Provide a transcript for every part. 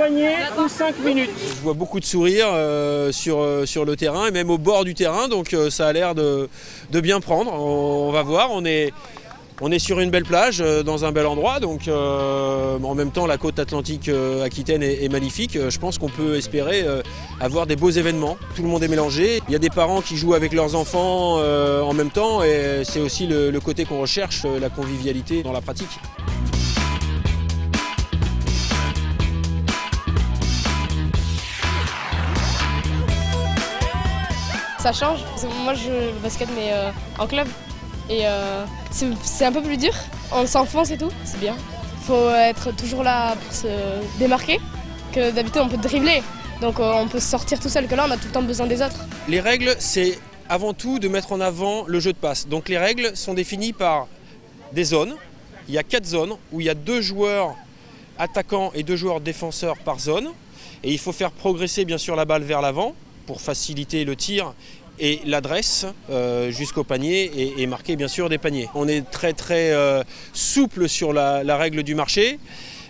panier ou 5 minutes. Je vois beaucoup de sourires sur le terrain et même au bord du terrain, donc ça a l'air de bien prendre. On va voir, on est sur une belle plage, dans un bel endroit, donc en même temps la côte atlantique aquitaine est magnifique. Je pense qu'on peut espérer avoir des beaux événements. Tout le monde est mélangé. Il y a des parents qui jouent avec leurs enfants en même temps et c'est aussi le côté qu'on recherche, la convivialité dans la pratique. Ça change, parce que moi je joue le basket mais en club et c'est un peu plus dur, on s'enfonce et tout, c'est bien. Il faut être toujours là pour se démarquer, que d'habitude on peut dribbler, donc on peut sortir tout seul, que là on a tout le temps besoin des autres. Les règles, c'est avant tout de mettre en avant le jeu de passe. Donc les règles sont définies par des zones. Il y a 4 zones où il y a 2 joueurs attaquants et 2 joueurs défenseurs par zone. Et il faut faire progresser bien sûr la balle vers l'avant pour faciliter le tir et l'adresse jusqu'au panier et marquer bien sûr des paniers. On est très souple sur la règle du marché.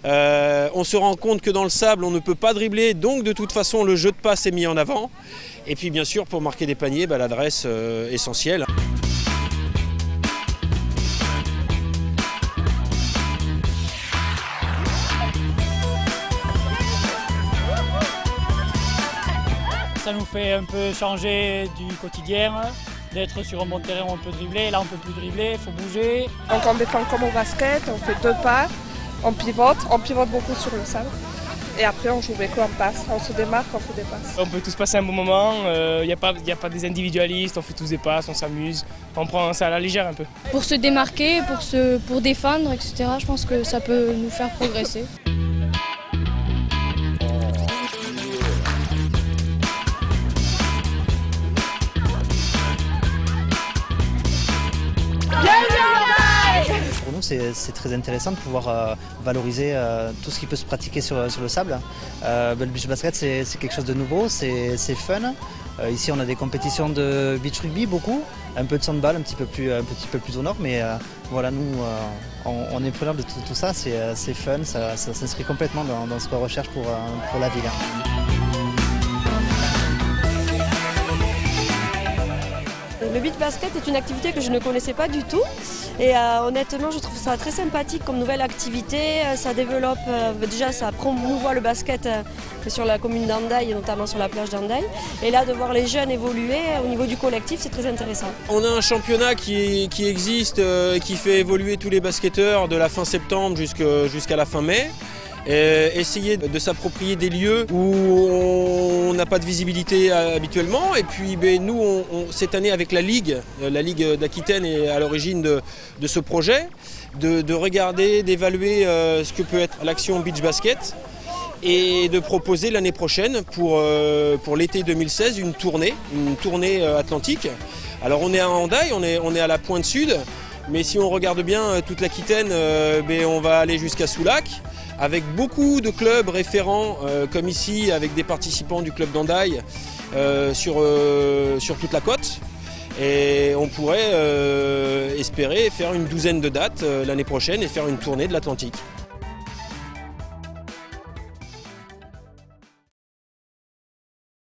On se rend compte que dans le sable on ne peut pas dribbler, donc de toute façon le jeu de passe est mis en avant. Et puis bien sûr pour marquer des paniers, l'adresse essentielle. Ça nous fait un peu changer du quotidien, d'être sur un bon terrain où on peut dribbler. Là on peut plus dribbler, il faut bouger. Donc on défend comme au basket, on fait 2 pas, on pivote beaucoup sur le sable. Et après on joue beaucoup en passe, on se démarque, on fait des passes. On peut tous passer un bon moment, il n'y a pas des individualistes, on fait tous des passes, on s'amuse, on prend ça à la légère un peu. Pour se démarquer, pour défendre, etc., je pense que ça peut nous faire progresser. Pour nous, c'est très intéressant de pouvoir valoriser tout ce qui peut se pratiquer sur le sable. Le beach basket, c'est quelque chose de nouveau, c'est fun. Ici, on a des compétitions de beach rugby, beaucoup, un peu de sandball, un petit peu plus au nord, mais voilà, nous, on est preneurs de tout ça, c'est fun, ça s'inscrit complètement dans ce qu'on recherche pour la ville. Le beach basket est une activité que je ne connaissais pas du tout et honnêtement je trouve ça très sympathique comme nouvelle activité. Ça développe, déjà ça promouvoit le basket sur la commune d'Hendaye et notamment sur la plage d'Hendaye. Et là de voir les jeunes évoluer au niveau du collectif, c'est très intéressant. On a un championnat qui existe, qui fait évoluer tous les basketteurs de la fin septembre jusqu'à la fin mai. Essayer de s'approprier des lieux où on n'a pas de visibilité habituellement. Et puis nous, cette année avec la Ligue d'Aquitaine est à l'origine de ce projet, de regarder, d'évaluer ce que peut être l'action beach basket et de proposer l'année prochaine pour l'été 2016 une tournée atlantique. Alors on est à Hendaye, on est à la pointe sud, mais si on regarde bien toute l'Aquitaine, on va aller jusqu'à Soulac, avec beaucoup de clubs référents, comme ici, avec des participants du club d'Hendaye sur toute la côte. Et on pourrait espérer faire une douzaine de dates l'année prochaine et faire une tournée de l'Atlantique.